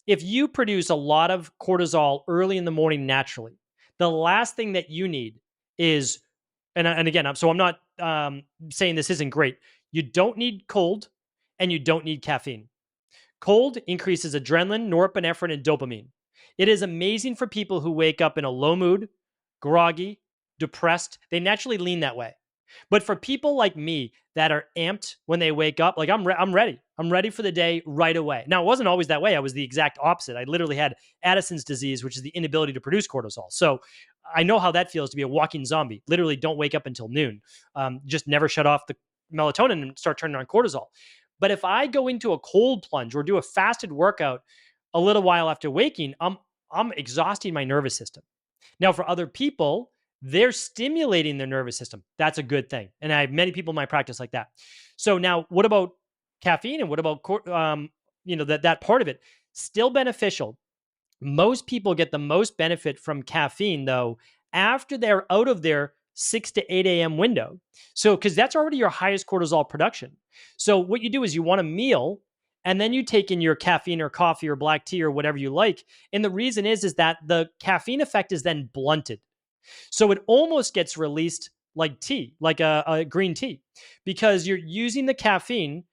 if you produce a lot of cortisol early in the morning naturally, the last thing that you need is, and again, I'm not saying this isn't great. You don't need cold and you don't need caffeine. Cold increases adrenaline, norepinephrine, and dopamine. It is amazing for people who wake up in a low mood, groggy, depressed. They naturally lean that way. But for people like me that are amped when they wake up, like I'm ready. I'm ready for the day right away. Now, it wasn't always that way. I was the exact opposite. I literally had Addison's disease, which is the inability to produce cortisol. So I know how that feels to be a walking zombie. Literally, don't wake up until noon. Just never shut off the melatonin and start turning on cortisol. But if I go into a cold plunge or do a fasted workout a little while after waking, I'm exhausting my nervous system. Now, for other people, they're stimulating their nervous system. That's a good thing. And I have many people in my practice like that. So now, what about caffeine and what about that part of it? Still beneficial. Most people get the most benefit from caffeine, though, after they're out of their 6 to 8 a.m. window. So, because that's already your highest cortisol production. So, what you do is you want a meal and then you take in your caffeine or coffee or black tea or whatever you like. And the reason is that the caffeine effect is then blunted. So, it almost gets released like tea, like a green tea, because you're using the caffeine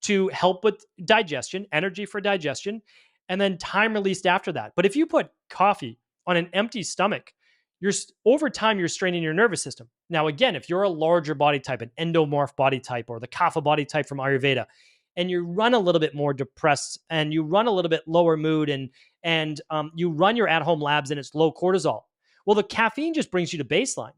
to help with digestion, energy for digestion, and then time released after that. But if you put coffee on an empty stomach, over time you're straining your nervous system. Now, again, if you're a larger body type, an endomorph body type, or the kapha body type from Ayurveda, and you run a little bit more depressed, and you run a little bit lower mood, and you run your at-home labs and it's low cortisol, well, the caffeine just brings you to baseline.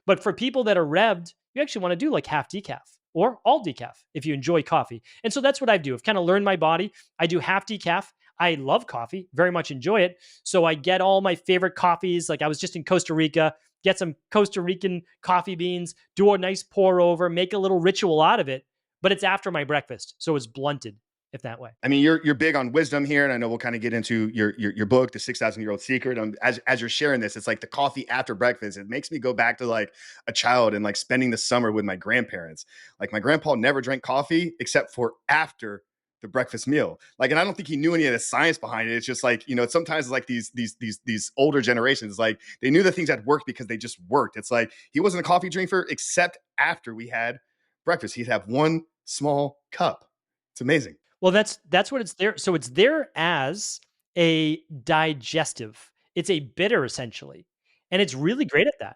But for people that are revved, you actually want to do like half decaf or all decaf if you enjoy coffee. And so that's what I do. I've kind of learned my body. I do half decaf. I love coffee, very much enjoy it. So I get all my favorite coffees. Like I was just in Costa Rica, get some Costa Rican coffee beans, do a nice pour over, make a little ritual out of it. But it's after my breakfast. So it's blunted, if that way. I mean, you're big on wisdom here, and I know we'll kind of get into your book, The 6,000-Year-Old Secret. As you're sharing this, it's like the coffee after breakfast. It makes me go back to like a child and like spending the summer with my grandparents. Like my grandpa never drank coffee except for after the breakfast meal. Like, and I don't think he knew any of the science behind it. It's just like, sometimes it's like these older generations, like they knew the things that worked because they just worked. It's like he wasn't a coffee drinker except after we had breakfast. He'd have one small cup. It's amazing. Well, that's what it's there. So it's there as a digestive. It's a bitter essentially, and it's really great at that,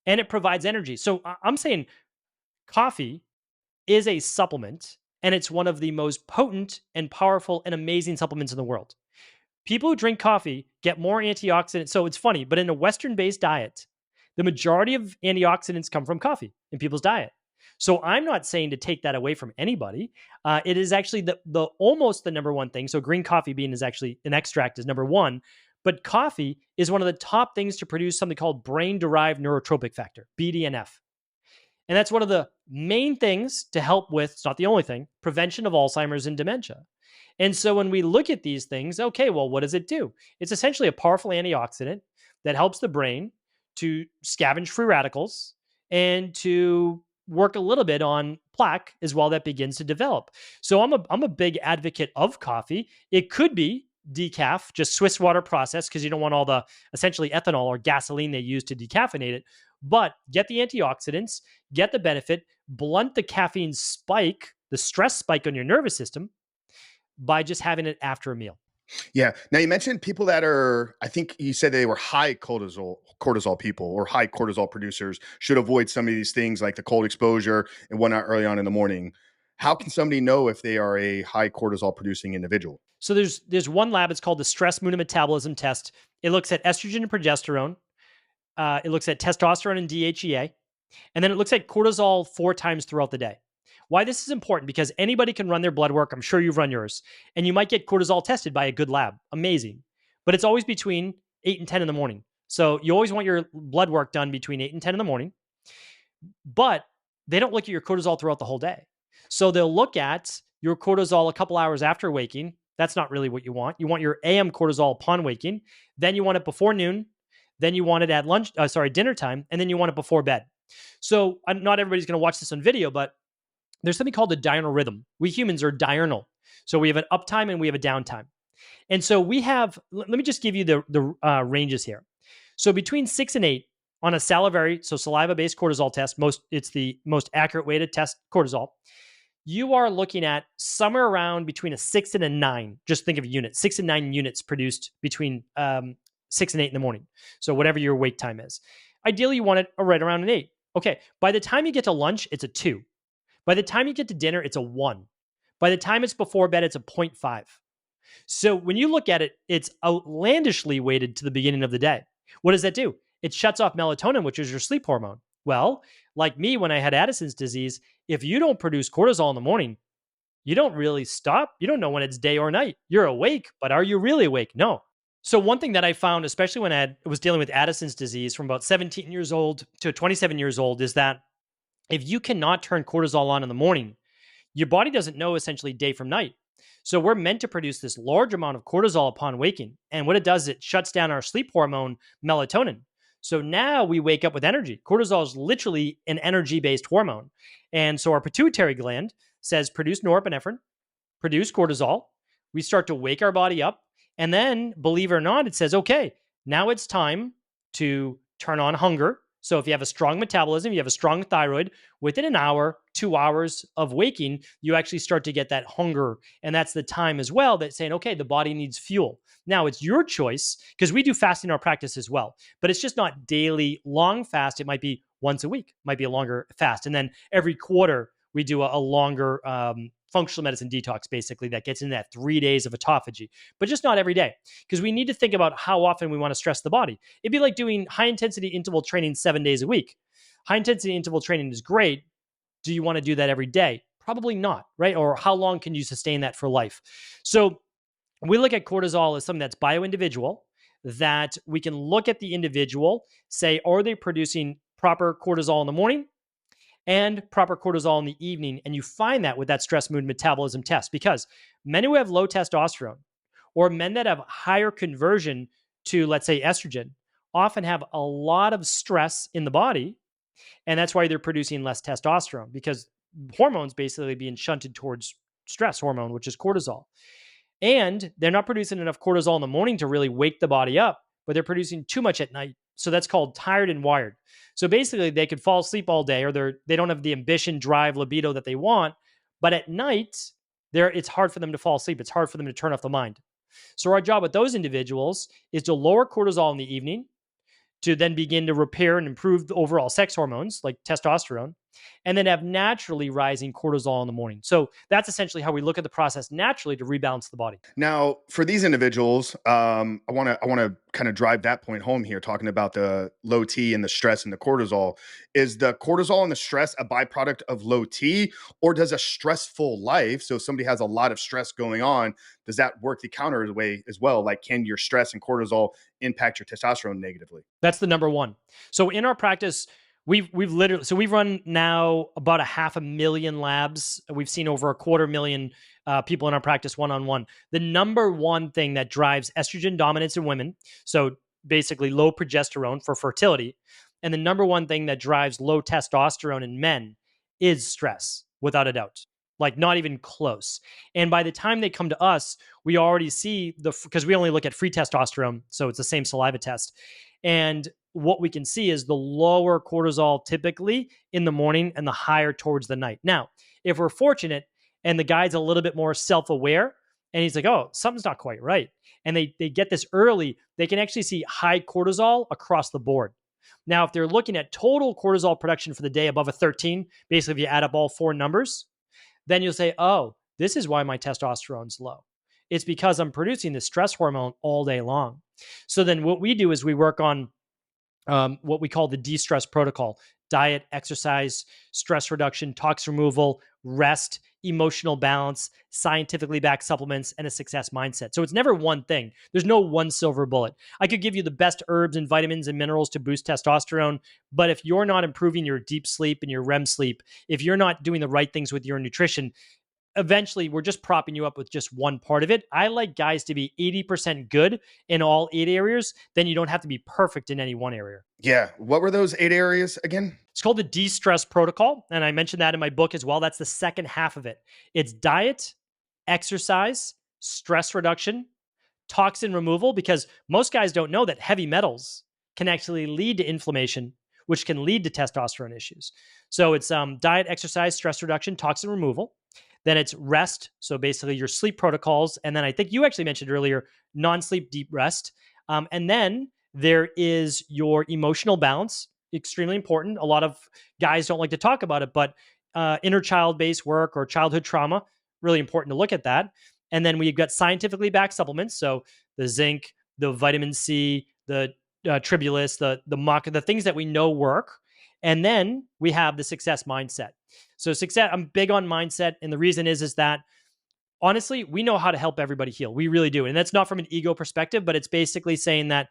and it provides energy. So I'm saying coffee is a supplement, and it's one of the most potent and powerful and amazing supplements in the world. People who drink coffee get more antioxidants. So it's funny, but in a Western-based diet, the majority of antioxidants come from coffee in people's diet. So I'm not saying to take that away from anybody. It is actually the almost the number one thing. So green coffee bean is actually an extract is number one, but coffee is one of the top things to produce something called brain-derived neurotropic factor, BDNF. And that's one of the main things to help with, it's not the only thing, prevention of Alzheimer's and dementia. And so when we look at these things, okay, well, what does it do? It's essentially a powerful antioxidant that helps the brain to scavenge free radicals and to work a little bit on plaque as well that begins to develop. So I'm a big advocate of coffee. It could be decaf, just Swiss water processed because you don't want all the essentially ethanol or gasoline they use to decaffeinate it. But get the antioxidants, get the benefit, blunt the caffeine spike, the stress spike on your nervous system by just having it after a meal. Yeah. Now you mentioned people that are, I think you said they were high cortisol people or high cortisol producers should avoid some of these things like the cold exposure and whatnot early on in the morning. How can somebody know if they are a high cortisol producing individual? So there's one lab, it's called the stress mood and metabolism test. It looks at estrogen and progesterone. It looks at testosterone and DHEA. And then it looks at cortisol 4 times throughout the day. Why this is important, because anybody can run their blood work. I'm sure you've run yours. And you might get cortisol tested by a good lab. Amazing. But it's always between 8 and 10 in the morning. So you always want your blood work done between 8 and 10 in the morning. But they don't look at your cortisol throughout the whole day. So they'll look at your cortisol a couple hours after waking. That's not really what you want. You want your AM cortisol upon waking. Then you want it before noon. Then you want it at dinner time. And then you want it before bed. So not everybody's going to watch this on video, but there's something called a diurnal rhythm. We humans are diurnal. So we have an uptime and we have a downtime. And so we have, let me just give you the ranges here. So between 6 and 8 on a salivary, so saliva-based cortisol test, it's the most accurate way to test cortisol. You are looking at somewhere around between a 6 and a 9. Just think of units, 6 and 9 units produced between 6 and 8 in the morning. So whatever your wake time is. Ideally, you want it right around an 8. Okay, by the time you get to lunch, it's a 2. By the time you get to dinner, it's a 1. By the time it's before bed, it's a 0.5. So when you look at it, it's outlandishly weighted to the beginning of the day. What does that do? It shuts off melatonin, which is your sleep hormone. Well, like me, when I had Addison's disease, if you don't produce cortisol in the morning, you don't really stop. You don't know when it's day or night. You're awake, but are you really awake? No. So one thing that I found, especially when I was dealing with Addison's disease from about 17 years old to 27 years old, is that if you cannot turn cortisol on in the morning, your body doesn't know essentially day from night. So we're meant to produce this large amount of cortisol upon waking. And what it does, it shuts down our sleep hormone, melatonin. So now we wake up with energy. Cortisol is literally an energy-based hormone. And so our pituitary gland says produce norepinephrine, produce cortisol. We start to wake our body up. And then, believe it or not, it says, okay, now it's time to turn on hunger. So if you have a strong metabolism, you have a strong thyroid, within an hour, 2 hours of waking, you actually start to get that hunger. And that's the time as well that's saying, okay, the body needs fuel. Now it's your choice, because we do fasting in our practice as well, but it's just not daily long fast. It might be once a week, might be a longer fast. And then every quarter, we do a longer functional medicine detox, basically, that gets in that 3 days of autophagy, but just not every day, because we need to think about how often we want to stress the body. It'd be like doing high intensity interval training 7 days a week. High intensity interval training is great. Do you want to do that every day? Probably not, right? Or how long can you sustain that for life? So we look at cortisol as something that's bio-individual, that we can look at the individual, say, are they producing proper cortisol in the morning and proper cortisol in the evening? And you find that with that stress mood metabolism test, because men who have low testosterone or men that have higher conversion to, let's say, estrogen, often have a lot of stress in the body. And that's why they're producing less testosterone, because hormones basically being shunted towards stress hormone, which is cortisol. And they're not producing enough cortisol in the morning to really wake the body up, but they're producing too much at night. So that's called tired and wired. So basically, they could fall asleep all day, or they don't have the ambition, drive, libido that they want. But at night, it's hard for them to fall asleep. It's hard for them to turn off the mind. So our job with those individuals is to lower cortisol in the evening, to then begin to repair and improve the overall sex hormones like testosterone, and then have naturally rising cortisol in the morning. So that's essentially how we look at the process naturally to rebalance the body. Now, for these individuals, I want to kind of drive that point home here, talking about the low T and the stress and the cortisol. Is the cortisol and the stress a byproduct of low T, or does a stressful life, so if somebody has a lot of stress going on, does that work the counter way as well? Like, can your stress and cortisol impact your testosterone negatively? That's the number one. So in our practice, we've run now about 500,000 labs. We've seen over 250,000 people in our practice one-on-one. The number one thing that drives estrogen dominance in women, so basically low progesterone for fertility, and the number one thing that drives low testosterone in men is stress, without a doubt. Like, not even close. And by the time they come to us, we already see because we only look at free testosterone, so it's the same saliva test. And what we can see is the lower cortisol typically in the morning and the higher towards the night. Now, if we're fortunate and the guy's a little bit more self-aware and he's like, oh, something's not quite right, and they get this early, they can actually see high cortisol across the board. Now, if they're looking at total cortisol production for the day above a 13, basically if you add up all four numbers, then you'll say, oh, this is why my testosterone's low. It's because I'm producing the stress hormone all day long. So then what we do is we work on what we call the de-stress protocol: diet, exercise, stress reduction, tox removal, rest, emotional balance, scientifically backed supplements, and a success mindset. So it's never one thing. There's no one silver bullet. I could give you the best herbs and vitamins and minerals to boost testosterone, but if you're not improving your deep sleep and your REM sleep, if you're not doing the right things with your nutrition, eventually we're just propping you up with just one part of it. I like guys to be 80% good in all 8 areas. Then you don't have to be perfect in any one area. Yeah. What were those 8 areas again? It's called the de-stress protocol. And I mentioned that in my book as well. That's the second half of it. It's diet, exercise, stress reduction, toxin removal, because most guys don't know that heavy metals can actually lead to inflammation, which can lead to testosterone issues. So it's diet, exercise, stress reduction, toxin removal. Then it's rest. So basically your sleep protocols. And then I think you actually mentioned earlier, non-sleep deep rest. And then there is your emotional balance, extremely important. A lot of guys don't like to talk about it, but inner child-based work or childhood trauma, really important to look at that. And then we've got scientifically backed supplements. So the zinc, the vitamin C, the tribulus, the maca, the things that we know work. And then we have the success mindset. So success, I'm big on mindset. And the reason is that honestly, we know how to help everybody heal. We really do. And that's not from an ego perspective, but it's basically saying that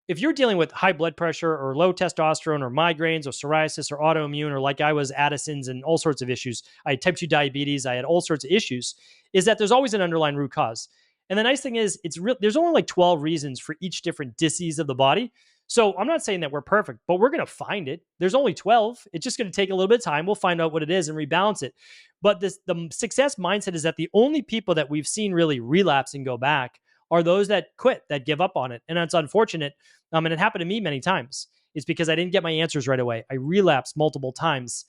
if you're dealing with high blood pressure or low testosterone or migraines or psoriasis or autoimmune, or like I was Addison's and all sorts of issues, I had type 2 diabetes, I had all sorts of issues, is that there's always an underlying root cause. And the nice thing is there's only like 12 reasons for each different disease of the body. So I'm not saying that we're perfect, but we're going to find it. There's only 12. It's just going to take a little bit of time. We'll find out what it is and rebalance it. But the success mindset is that the only people that we've seen really relapse and go back are those that quit, that give up on it. And that's unfortunate. And it happened to me many times. It's because I didn't get my answers right away. I relapsed multiple times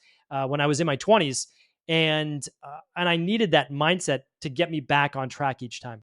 when I was in my 20s. And I needed that mindset to get me back on track each time.